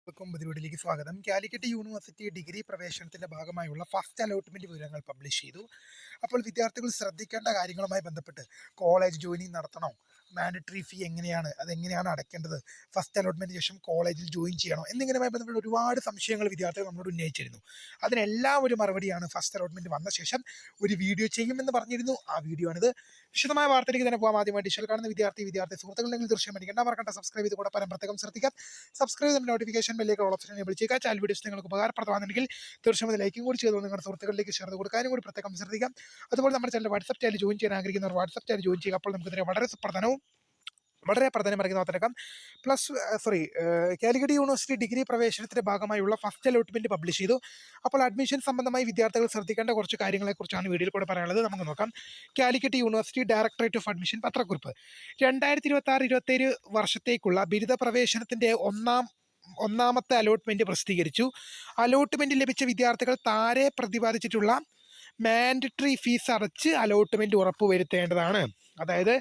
വീഡിയോയിലേക്ക് സ്വാഗതം. Calicut university degree പ്രവേശനത്തിന്റെ ഭാഗമായുള്ള ഫസ്റ്റ് അലോട്ട്മെന്റ് വിവരങ്ങൾ പബ്ലിഷ് ചെയ്തു. അപ്പോൾ വിദ്യാർത്ഥികൾ ശ്രദ്ധിക്കേണ്ട കാര്യങ്ങളുമായി ബന്ധപ്പെട്ട് കോളേജ് ജോയിനിങ് നടത്തണോ, മാൻഡറ്ററി ഫീ എങ്ങനെയാണ്, അതെങ്ങനെയാണ് അടയ്ക്കേണ്ടത്, ഫസ്റ്റ് അലോട്ട്മെന്റിന് ശേഷം കോളേജിൽ ജോയിൻ ചെയ്യണോ എന്നിങ്ങനെയുമായി ബന്ധപ്പെട്ട് ഒരുപാട് സംശയങ്ങൾ വിദ്യാർത്ഥികൾ നമ്മളോട് ഉന്നയിച്ചിരുന്നു. അതിനെല്ലാം ഒരു മറുപടിയാണ് ഫസ്റ്റ് അലോട്ട്മെന്റ് വന്ന ശേഷം ഒരു വീഡിയോ ചെയ്യുമെന്ന് പറഞ്ഞിരുന്നു. ആ വീഡിയോ ആണിത്. വിശദമായ വാർത്തയിലേക്ക് തന്നെ പോകാം. ആദ്യമായി ഡിജിറ്റൽ കാണുന്ന വിദ്യാർത്ഥി സുഹൃത്തുക്കളുണ്ടെങ്കിൽ ദൃശ്യം പഠിക്കേണ്ട മറക്കണ്ട സബ്സ്ക്രൈബ് ചെയ്ത് കൂടെ പ്രത്യേകം ശ്രദ്ധിക്കാം. സബ്സ്ക്രൈബ് ചെയ്ത് നോട്ടിഫിക്കേഷൻ ബെല്ലേക്ക് ഓൾ ഓപ്ഷൻ എനേബിൾ ചെയ്യുക. ചാനൽ വീഡിയോസ് നിങ്ങൾക്ക് ഉപകാരപ്രദമാണെങ്കിൽ തീർച്ചയായും ലൈക്കും കൂടി ചെയ്തു നിങ്ങളുടെ സുഹൃത്തുക്കളിലേക്ക് ഷെയർ കൊടുക്കാനും കൂടി പ്രത്യേകം ശ്രദ്ധിക്കാം. അതുപോലെ നമ്മുടെ ചാനൽ വാട്സ്ആപ്പ് ചാനൽ ജോയിൻ ചെയ്യാൻ ആഗ്രഹിക്കുന്നവർ വാട്സ്ആപ്പ് ചാനൽ ജോയിൻ ചെയ്യുക. അപ്പോൾ നമുക്ക് വളരെ പ്രധാനമറിയുന്ന വാർത്തയെടുക്കാം. കാലിക്കറ്റ് യൂണിവേഴ്സിറ്റി ഡിഗ്രി പ്രവേശനത്തിന്റെ ഭാഗമായുള്ള ഫസ്റ്റ് അലോട്ട്മെന്റ് പബ്ലിഷ് ചെയ്തു. അപ്പോൾ അഡ്മിഷൻ സംബന്ധമായി വിദ്യാർത്ഥികൾ ശ്രദ്ധിക്കേണ്ട കുറച്ച് കാര്യങ്ങളെക്കുറിച്ചാണ് വീഡിയോയിൽ കൂടെ പറയാനുള്ളത്. നമുക്ക് നോക്കാം. Calicut university directorate of admission പത്രക്കുറിപ്പ്. 2026-27 വർഷത്തേക്കുള്ള ബിരുദ പ്രവേശനത്തിന്റെ ഒന്നാമത്തെ അലോട്ട്മെന്റ് പ്രസിദ്ധീകരിച്ചു. അലോട്ട്മെന്റ് ലഭിച്ച വിദ്യാർത്ഥികൾ താഴെ പ്രതിപാദിച്ചിട്ടുള്ള മാൻഡറ്ററി ഫീസ് അടച്ച് അലോട്ട്മെന്റ് ഉറപ്പുവരുത്തേണ്ടതാണ്. അതായത്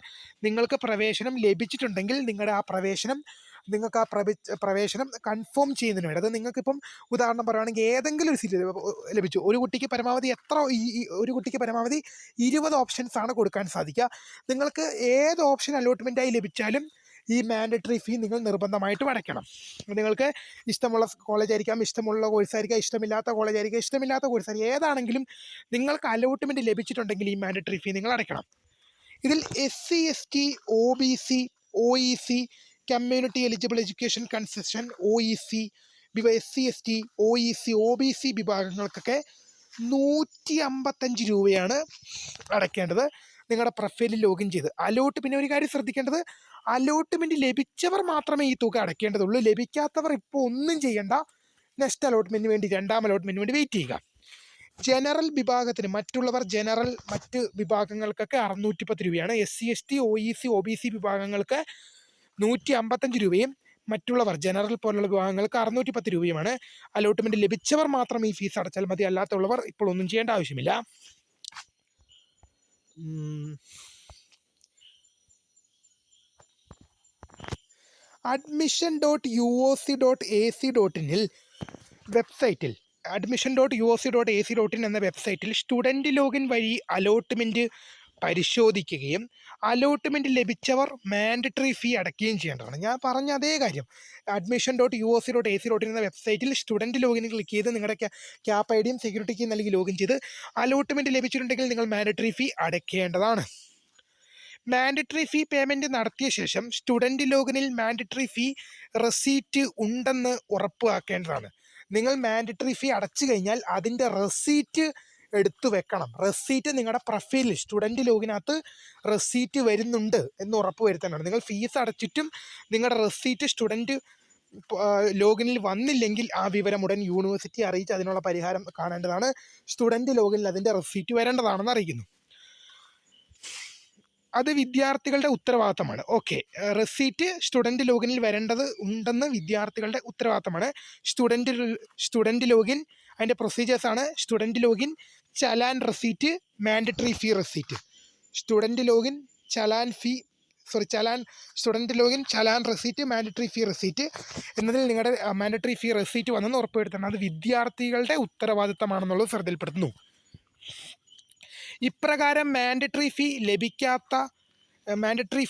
നിങ്ങൾക്ക് പ്രവേശനം ലഭിച്ചിട്ടുണ്ടെങ്കിൽ നിങ്ങൾക്ക് ആ പ്രവേശനം കൺഫേം ചെയ്യുന്നതിന് വേണ്ടി, അത് നിങ്ങൾക്കിപ്പം ഉദാഹരണം പറയുകയാണെങ്കിൽ ഏതെങ്കിലും ഒരു സീറ്റ് ലഭിച്ചു, ഒരു കുട്ടിക്ക് പരമാവധി 20 ഓപ്ഷൻസ് ആണ് കൊടുക്കാൻ സാധിക്കുക. നിങ്ങൾക്ക് ഏത് ഓപ്ഷൻ അലോട്ട്മെൻറ്റായി ലഭിച്ചാലും ഈ മാൻഡറ്ററി ഫീ നിങ്ങൾ നിർബന്ധമായിട്ടും അടയ്ക്കണം. നിങ്ങൾക്ക് ഇഷ്ടമുള്ള കോളേജായിരിക്കാം, ഇഷ്ടമുള്ള കോഴ്സായിരിക്കാം, ഇഷ്ടമില്ലാത്ത കോളേജായിരിക്കാം, ഇഷ്ടമില്ലാത്ത കോഴ്സായിരിക്കും, ഏതാണെങ്കിലും നിങ്ങൾക്ക് അലോട്ട്മെൻറ്റ് ലഭിച്ചിട്ടുണ്ടെങ്കിൽ ഈ മാൻഡറ്ററി ഫീ നിങ്ങൾ അടയ്ക്കണം. ഇതിൽ SC ST OBC OEC community eligible education concession OEC SC ST OEC OBC വിഭാഗങ്ങൾക്കൊക്കെ 155 രൂപയാണ് അടയ്ക്കേണ്ടത്. നിങ്ങളുടെ പ്രൊഫൈലിൽ ലോഗിൻ ചെയ്ത് പിന്നെ ഒരു കാര്യം ശ്രദ്ധിക്കേണ്ടത്, അലോട്ട്മെന്റ് ലഭിച്ചവർ മാത്രമേ ഈ തുക അടയ്ക്കേണ്ടതുള്ളൂ. ലഭിക്കാത്തവർ ഇപ്പോൾ ഒന്നും ചെയ്യേണ്ട. നെക്സ്റ്റ് അലോട്ട്മെന്റിന് വേണ്ടി, രണ്ടാം അലോട്ട്മെന്റിന് വേണ്ടി വെയിറ്റ് ചെയ്യുക. ജനറൽ വിഭാഗത്തിന് മറ്റ് വിഭാഗങ്ങൾക്കൊക്കെ 610 രൂപയാണ്. SC ST OEC OBC വിഭാഗങ്ങൾക്ക് 155 രൂപയും മറ്റുള്ളവർ ജനറൽ പോലുള്ള വിഭാഗങ്ങൾക്ക് 610 രൂപയുമാണ്. അലോട്ട്മെന്റ് ലഭിച്ചവർ മാത്രം ഈ ഫീസ് അടച്ചാൽ മതി. അല്ലാത്തുള്ളവർ ഇപ്പോൾ ഒന്നും ചെയ്യേണ്ട ആവശ്യമില്ല. admission.uoc.ac.in വെബ്സൈറ്റിൽ admission.uoc.ac.in എന്ന വെബ്സൈറ്റിൽ സ്റ്റുഡൻറ് ലോഗിൻ വഴി അലോട്ട്മെൻറ്റ് പരിശോധിക്കുകയും അലോട്ട്മെൻറ്റ് ലഭിച്ചവർ മാൻഡറ്ററി ഫീ അടയ്ക്കുകയും ചെയ്യേണ്ടതാണ്. ഞാൻ പറഞ്ഞ അതേ കാര്യം. admission.uoc.ac.in എന്ന വെബ്സൈറ്റിൽ സ്റ്റുഡൻറ് ലോഗിൻ ക്ലിക്ക് ചെയ്ത് നിങ്ങളുടെ ക്യാപ് ഐ ഡിയും സെക്യൂരിറ്റി കീ നൽകി ലോഗിൻ ചെയ്ത് അലോട്ട്മെൻറ്റ് ലഭിച്ചിട്ടുണ്ടെങ്കിൽ നിങ്ങൾ മാൻഡറ്ററി ഫീ അടയ്ക്കേണ്ടതാണ്. മാൻഡറ്ററി ഫീ പേയ്മെൻറ്റ് നടത്തിയ ശേഷം സ്റ്റുഡൻറ് ലോഗിനിൽ മാൻഡറ്ററി ഫീ റെസീറ്റ് ഉണ്ടെന്ന് ഉറപ്പാക്കേണ്ടതാണ്. നിങ്ങൾ മാൻഡറ്ററി ഫീ അടച്ചു കഴിഞ്ഞാൽ അതിൻ്റെ റെസീറ്റ് എടുത്തു വെക്കണം. റെസീറ്റ് നിങ്ങളുടെ പ്രൊഫൈലിൽ സ്റ്റുഡൻറ് ലോഗിനകത്ത് റെസീറ്റ് വരുന്നുണ്ട് എന്ന് ഉറപ്പ് വരുത്താനാണ്. നിങ്ങൾ ഫീസ് അടച്ചിട്ടും നിങ്ങളുടെ റെസീറ്റ് സ്റ്റുഡൻറ് ലോഗിനിൽ വന്നില്ലെങ്കിൽ ആ വിവരം ഉടൻ യൂണിവേഴ്സിറ്റി അറിയിച്ച് അതിനുള്ള പരിഹാരം കാണേണ്ടതാണ്. സ്റ്റുഡൻറ് ലോഗിനിൽ അതിൻ്റെ റെസീറ്റ് വരേണ്ടതാണെന്ന് അറിയിക്കുന്നു. അത് വിദ്യാർത്ഥികളുടെ ഉത്തരവാദിത്തമാണ്. റെസീറ്റ് സ്റ്റുഡൻറ് ലോഗിനിൽ ഉണ്ടെന്ന് വിദ്യാർത്ഥികളുടെ ഉത്തരവാദിത്തമാണ്. സ്റ്റുഡൻറ് ലോഗിൻ അതിൻ്റെ പ്രൊസീജിയേഴ്സാണ്: student login, challan receipt, mandatory fee receipt. Student login, student login, challan receipt, mandatory fee receipt എന്നതിൽ നിങ്ങളുടെ മാൻഡറ്ററി ഫീ റെസീറ്റ് വന്നെന്ന് ഉറപ്പുവരുത്തണം. അത് വിദ്യാർത്ഥികളുടെ ഉത്തരവാദിത്തമാണെന്നുള്ളത് ശ്രദ്ധയിൽപ്പെടുത്തുന്നു. ഇപ്രകാരം മാൻഡറ്ററി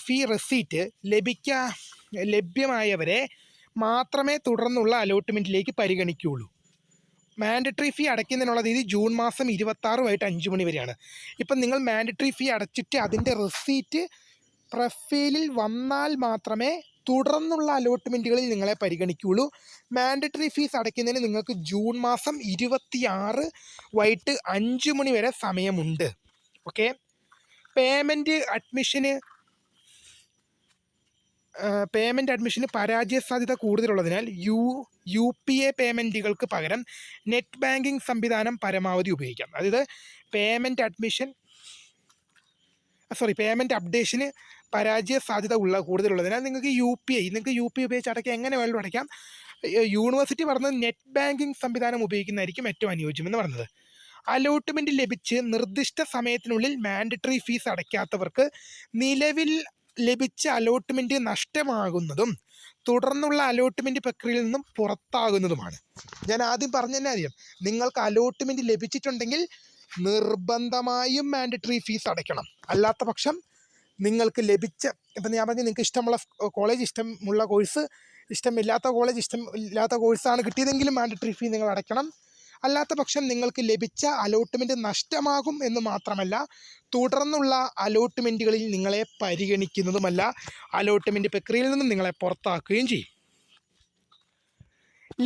ഫീ റെസീറ്റ് ലഭ്യമായവരെ മാത്രമേ തുടർന്നുള്ള അലോട്ട്മെൻറ്റിലേക്ക് പരിഗണിക്കുകയുള്ളൂ. മാൻഡറ്ററി ഫീ അടയ്ക്കുന്നതിനുള്ള തീയതി ജൂൺ മാസം 26 വൈകിട്ട് 5 മണി വരെയാണ്. ഇപ്പം നിങ്ങൾ മാൻഡറ്ററി ഫീ അടച്ചിട്ട് അതിൻ്റെ റെസീറ്റ് പ്രൊഫൈലിൽ വന്നാൽ മാത്രമേ തുടർന്നുള്ള അലോട്ട്മെൻറ്റുകളിൽ നിങ്ങളെ പരിഗണിക്കുകയുള്ളൂ. മാൻഡറ്ററി ഫീസ് അടയ്ക്കുന്നതിന് നിങ്ങൾക്ക് ജൂൺ മാസം 26 വൈകിട്ട് 5 മണി വരെ സമയമുണ്ട്. പേയ്മെൻറ്റ് അഡ്മിഷന് പരാജയ സാധ്യത കൂടുതലുള്ളതിനാൽ UPA പേയ്മെൻറ്റുകൾക്ക് പകരം നെറ്റ് ബാങ്കിങ് സംവിധാനം പരമാവധി ഉപയോഗിക്കാം. അതായത് പേയ്മെൻറ്റ് അപ്ഡേഷന് പരാജയ സാധ്യത കൂടുതലുള്ളതിനാൽ നിങ്ങൾക്ക് UPI ഉപയോഗിച്ച് അടയ്ക്കാം. എങ്ങനെ വേണമെങ്കിലും അടയ്ക്കാം. യൂണിവേഴ്സിറ്റി പറഞ്ഞത് നെറ്റ് ബാങ്കിങ് സംവിധാനം ഉപയോഗിക്കുന്നതായിരിക്കും ഏറ്റവും അനുയോജ്യമെന്ന് പറഞ്ഞത്. അലോട്ട്മെൻറ്റ് ലഭിച്ച് നിർദ്ദിഷ്ട സമയത്തിനുള്ളിൽ മാൻഡറ്ററി ഫീസ് അടയ്ക്കാത്തവർക്ക് നിലവിൽ ലഭിച്ച അലോട്ട്മെൻറ്റ് നഷ്ടമാകുന്നതും തുടർന്നുള്ള അലോട്ട്മെൻറ്റ് പ്രക്രിയയിൽ നിന്നും പുറത്താകുന്നതുമാണ്. ഞാൻ ആദ്യം പറഞ്ഞ തന്നെ അറിയാം, നിങ്ങൾക്ക് അലോട്ട്മെൻറ്റ് ലഭിച്ചിട്ടുണ്ടെങ്കിൽ നിർബന്ധമായും മാൻഡറ്ററി ഫീസ് അടയ്ക്കണം. അല്ലാത്ത പക്ഷം നിങ്ങൾക്ക് ലഭിച്ച, ഇപ്പം ഞാൻ പറഞ്ഞു നിങ്ങൾക്ക് ഇഷ്ടമുള്ള കോളേജ്, ഇഷ്ടമുള്ള കോഴ്സ്, ഇഷ്ടമില്ലാത്ത കോളേജ്, ഇഷ്ടമില്ലാത്ത കോഴ്സാണ് കിട്ടിയതെങ്കിലും മാൻഡറ്ററി ഫീ നിങ്ങൾ അടയ്ക്കണം. അല്ലാത്ത പക്ഷം നിങ്ങൾക്ക് ലഭിച്ച അലോട്ട്മെൻറ്റ് നഷ്ടമാകും എന്ന് മാത്രമല്ല, തുടർന്നുള്ള അലോട്ട്മെൻറ്റുകളിൽ നിങ്ങളെ പരിഗണിക്കുന്നതുമല്ല, അലോട്ട്മെൻറ്റ് പ്രക്രിയയിൽ നിന്നും നിങ്ങളെ പുറത്താക്കുകയും ചെയ്യും.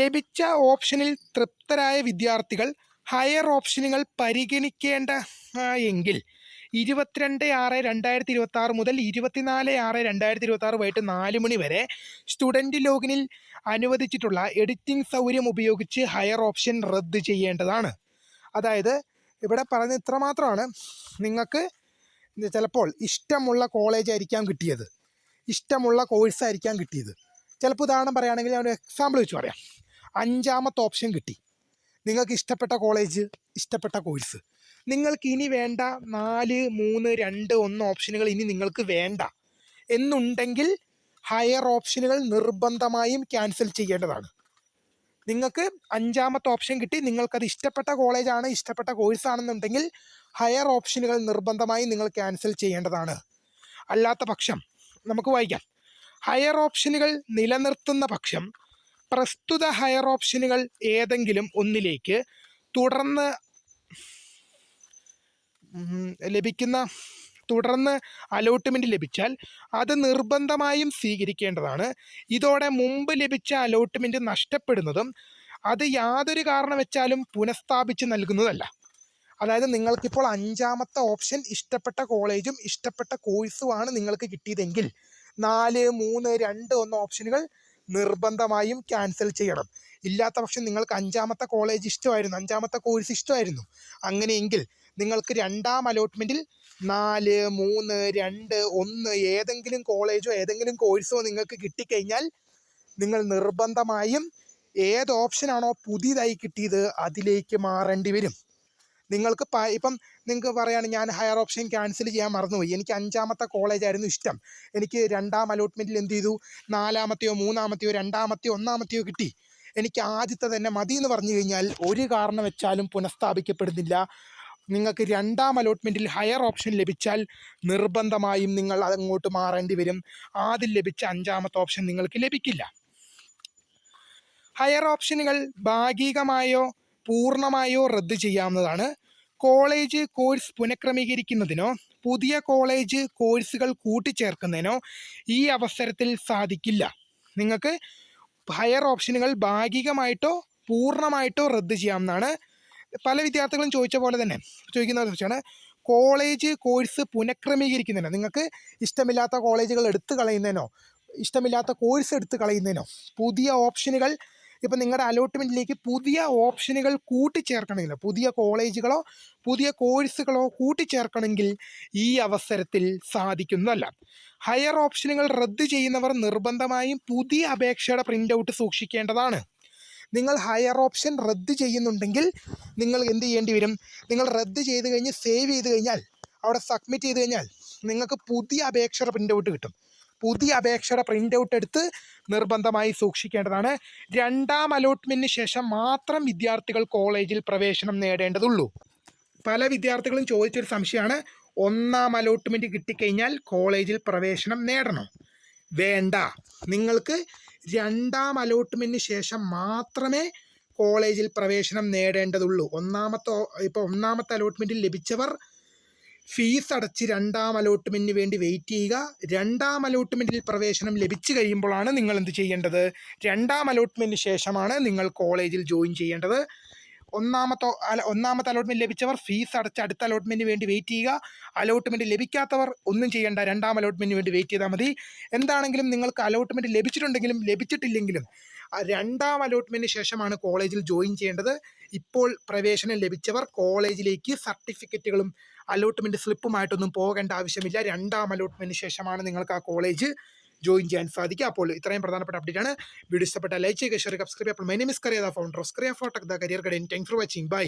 ലഭിച്ച ഓപ്ഷനിൽ തൃപ്തരായ വിദ്യാർത്ഥികൾ ഹയർ ഓപ്ഷനുകൾ പരിഗണിക്കേണ്ട എങ്കിൽ 22/6/2026 മുതൽ 24/6/2026 വൈകിട്ട് 4 മണി വരെ സ്റ്റുഡൻറ്റ് ലോഗിനിൽ അനുവദിച്ചിട്ടുള്ള എഡിറ്റിംഗ് സൗകര്യം ഉപയോഗിച്ച് ഹയർ ഓപ്ഷൻ റദ്ദ് ചെയ്യേണ്ടതാണ്. അതായത് ഇവിടെ പറഞ്ഞ ഇത്ര മാത്രമാണ്. നിങ്ങൾക്ക് ചിലപ്പോൾ ഇഷ്ടമുള്ള കോളേജായിരിക്കാം കിട്ടിയത്, ഇഷ്ടമുള്ള കോഴ്സായിരിക്കാം കിട്ടിയത്. ചിലപ്പോൾ ഉദാഹരണം പറയുകയാണെങ്കിൽ ഞാൻ ഒരു എക്സാമ്പിൾ വെച്ച് പറയാം. 5ാമത്തെ ഓപ്ഷൻ കിട്ടി, നിങ്ങൾക്ക് ഇഷ്ടപ്പെട്ട കോളേജ്, ഇഷ്ടപ്പെട്ട കോഴ്സ്. നിങ്ങൾക്ക് ഇനി വേണ്ട 4, 3, 2, 1 ഓപ്ഷനുകൾ ഇനി നിങ്ങൾക്ക് വേണ്ട എന്നുണ്ടെങ്കിൽ ഹയർ ഓപ്ഷനുകൾ നിർബന്ധമായും ക്യാൻസൽ ചെയ്യേണ്ടതാണ്. നിങ്ങൾക്ക് 5ാമത്തെ ഓപ്ഷൻ കിട്ടി, നിങ്ങൾക്കത് ഇഷ്ടപ്പെട്ട കോളേജാണ്, ഇഷ്ടപ്പെട്ട കോഴ്സാണെന്നുണ്ടെങ്കിൽ ഹയർ ഓപ്ഷനുകൾ നിർബന്ധമായും നിങ്ങൾ ക്യാൻസൽ ചെയ്യേണ്ടതാണ്. അല്ലാത്ത പക്ഷം നമുക്ക് വായിക്കാം. ഹയർ ഓപ്ഷനുകൾ നിലനിർത്തുന്ന പക്ഷം പ്രസ്തുത ഹയർ ഓപ്ഷനുകൾ ഏതെങ്കിലും ഒന്നിലേക്ക് തുടർന്ന് അലോട്ട്മെൻറ്റ് ലഭിച്ചാൽ അത് നിർബന്ധമായും സ്വീകരിക്കേണ്ടതാണ്. ഇതോടെ മുമ്പ് ലഭിച്ച അലോട്ട്മെൻറ്റ് നഷ്ടപ്പെടുന്നതും അത് യാതൊരു കാരണം വെച്ചാലും പുനഃസ്ഥാപിച്ച് നൽകുന്നതല്ല. അതായത് നിങ്ങൾക്കിപ്പോൾ 5ാമത്തെ ഓപ്ഷൻ ഇഷ്ടപ്പെട്ട കോളേജും ഇഷ്ടപ്പെട്ട കോഴ്സുമാണ് നിങ്ങൾക്ക് കിട്ടിയതെങ്കിൽ 4, 3, 2, 1 ഓപ്ഷനുകൾ നിർബന്ധമായും ക്യാൻസൽ ചെയ്യണം. ഇല്ലാത്ത പക്ഷം നിങ്ങൾക്ക് 5ാമത്തെ കോളേജ് ഇഷ്ടമായിരുന്നു, 5ാമത്തെ കോഴ്സ് ഇഷ്ടമായിരുന്നു, അങ്ങനെയെങ്കിൽ നിങ്ങൾക്ക് 2ാം അലോട്ട്മെൻറ്റിൽ 4, 3, 2, 1 ഏതെങ്കിലും കോളേജോ ഏതെങ്കിലും കോഴ്സോ നിങ്ങൾക്ക് കിട്ടിക്കഴിഞ്ഞാൽ നിങ്ങൾ നിർബന്ധമായും ഏത് ഓപ്ഷനാണോ പുതിയതായി കിട്ടിയത് അതിലേക്ക് മാറേണ്ടി വരും. നിങ്ങൾക്ക് ഇപ്പം നിങ്ങൾക്ക് പറയുകയാണ് ഞാൻ ഹയർ ഓപ്ഷൻ ക്യാൻസൽ ചെയ്യാൻ മറന്നുപോയി, എനിക്ക് 5ാമത്തെ കോളേജായിരുന്നു ഇഷ്ടം, എനിക്ക് 2ാം അലോട്ട്മെൻറ്റിൽ എന്ത് ചെയ്തു 4ാമത്തെയോ 3ാമത്തെയോ 2ാമത്തെയോ 1ാമത്തെയോ കിട്ടി, എനിക്ക് ആദ്യത്തെ തന്നെ മതി എന്ന് പറഞ്ഞു കഴിഞ്ഞാൽ ഒരു കാരണം വെച്ചാലും പുനഃസ്ഥാപിക്കപ്പെടുന്നില്ല. നിങ്ങൾക്ക് 2ാം അലോട്ട്മെൻറ്റിൽ ഹയർ ഓപ്ഷൻ ലഭിച്ചാൽ നിർബന്ധമായും നിങ്ങൾ അതങ്ങോട്ട് മാറേണ്ടി വരും. ആദ്യം ലഭിച്ച 5ാമത്തെ ഓപ്ഷൻ നിങ്ങൾക്ക് ലഭിക്കില്ല. ഹയർ ഓപ്ഷനുകൾ ഭാഗികമായോ പൂർണ്ണമായോ റദ്ദ് ചെയ്യാവുന്നതാണ്. കോളേജ് കോഴ്സ് പുനഃക്രമീകരിക്കുന്നതിനോ പുതിയ കോളേജ് കോഴ്സുകൾ കൂട്ടിച്ചേർക്കുന്നതിനോ ഈ അവസരത്തിൽ സാധിക്കില്ല. നിങ്ങൾക്ക് ഹയർ ഓപ്ഷനുകൾ ഭാഗികമായിട്ടോ പൂർണ്ണമായിട്ടോ റദ്ദ് ചെയ്യാവുന്നതാണ്. പല വിദ്യാർത്ഥികളും ചോദിച്ച പോലെ തന്നെ ചോദിക്കുന്നത് വെച്ചാണ് കോളേജ് കോഴ്സ് പുനഃക്രമീകരിക്കുന്നതിനോ, നിങ്ങൾക്ക് ഇഷ്ടമില്ലാത്ത കോളേജുകൾ എടുത്തു കളയുന്നതിനോ ഇഷ്ടമില്ലാത്ത കോഴ്സ് എടുത്തു കളയുന്നതിനോ പുതിയ ഓപ്ഷനുകൾ, ഇപ്പം നിങ്ങളുടെ അലോട്ട്മെൻറ്റിലേക്ക് പുതിയ ഓപ്ഷനുകൾ കൂട്ടിച്ചേർക്കണമെങ്കിലോ പുതിയ കോളേജുകളോ പുതിയ കോഴ്സുകളോ കൂട്ടിച്ചേർക്കണമെങ്കിൽ ഈ അവസരത്തിൽ സാധിക്കുന്നതല്ല. ഹയർ ഓപ്ഷനുകൾ റദ്ദ് ചെയ്യുന്നവർ നിർബന്ധമായും പുതിയ അപേക്ഷയുടെ പ്രിൻ്റ് ഔട്ട് സൂക്ഷിക്കേണ്ടതാണ്. നിങ്ങൾ ഹയർ ഓപ്ഷൻ റദ്ദ് ചെയ്യുന്നുണ്ടെങ്കിൽ നിങ്ങൾ എന്ത് ചെയ്യേണ്ടി വരും? നിങ്ങൾ റദ്ദ് ചെയ്ത് കഴിഞ്ഞ് സേവ് ചെയ്ത് കഴിഞ്ഞാൽ അവിടെ സബ്മിറ്റ് ചെയ്ത് കഴിഞ്ഞാൽ നിങ്ങൾക്ക് പുതിയ അപേക്ഷയുടെ പ്രിൻ്റ് ഔട്ട് കിട്ടും. പുതിയ അപേക്ഷയുടെ പ്രിൻ്റ് ഔട്ട് എടുത്ത് നിർബന്ധമായി സൂക്ഷിക്കേണ്ടതാണ്. 2ാം അലോട്ട്മെൻറ്റിന് ശേഷം മാത്രം വിദ്യാർത്ഥികൾ കോളേജിൽ പ്രവേശനം നേടേണ്ടതുള്ളൂ. പല വിദ്യാർത്ഥികളും ചോദിച്ചൊരു സംശയമാണ്, 1ാം അലോട്ട്മെൻറ്റ് കിട്ടിക്കഴിഞ്ഞാൽ കോളേജിൽ പ്രവേശനം നേടണോ? വേണ്ട. നിങ്ങൾക്ക് 2ാം അലോട്ട്മെൻറ്റിന് ശേഷം മാത്രമേ കോളേജിൽ പ്രവേശനം നേടേണ്ടതുള്ളൂ. ഒന്നാമത്തെ അലോട്ട്മെൻറ്റിൽ ലഭിച്ചവർ ഫീസ് അടച്ച് 2ാം അലോട്ട്മെൻറ്റിന് വേണ്ടി വെയിറ്റ് ചെയ്യുക. 2ാം അലോട്ട്മെൻറ്റിൽ പ്രവേശനം ലഭിച്ചു കഴിയുമ്പോഴാണ് നിങ്ങൾ എന്ത് ചെയ്യേണ്ടത്? 2ാം അലോട്ട്മെൻറ്റിന് ശേഷമാണ് നിങ്ങൾ കോളേജിൽ ജോയിൻ ചെയ്യേണ്ടത്. ഒന്നാമത്തെ അലോട്ട്മെൻറ്റ് ലഭിച്ചവർ ഫീസ് അടച്ച് അടുത്ത അലോട്ട്മെൻറ്റിന് വേണ്ടി വെയിറ്റ് ചെയ്യുക. അലോട്ട്മെൻറ്റ് ലഭിക്കാത്തവർ ഒന്നും ചെയ്യേണ്ട, 2ാം അലോട്ട്മെൻറ്റിന് വേണ്ടി വെയിറ്റ് ചെയ്താൽ മതി. എന്താണെങ്കിലും നിങ്ങൾക്ക് അലോട്ട്മെൻറ്റ് ലഭിച്ചിട്ടുണ്ടെങ്കിലും ലഭിച്ചിട്ടില്ലെങ്കിലും 2ാം അലോട്ട്മെൻറ്റിന് ശേഷമാണ് കോളേജിൽ ജോയിൻ ചെയ്യേണ്ടത്. ഇപ്പോൾ പ്രവേശനം ലഭിച്ചവർ കോളേജിലേക്ക് സർട്ടിഫിക്കറ്റുകളും അലോട്ട്മെൻറ്റ് സ്ലിപ്പുമായിട്ടൊന്നും പോകേണ്ട ആവശ്യമില്ല. 2ാം അലോട്ട്മെൻറ്റിന് ശേഷമാണ് നിങ്ങൾക്ക് ആ കോളേജ് ജോയിൻ ചെയ്യാൻ സാധിക്കുക. അപ്പോൾ ഇത്രയും പ്രധാനപ്പെട്ട അപ്ഡേറ്റ് ആണ്. വീഡിയോ ഇഷ്ടപ്പെട്ട ലൈക്ക് ചെയ്യുക, ഷെയർ ചെയ്യുക, സബ്സ്ക്രൈബ് ചെയ്യുക. അപ്പോൾ my name is Kariya, the founder of Kariya for tech, the career guidance. Thanks for watching. By.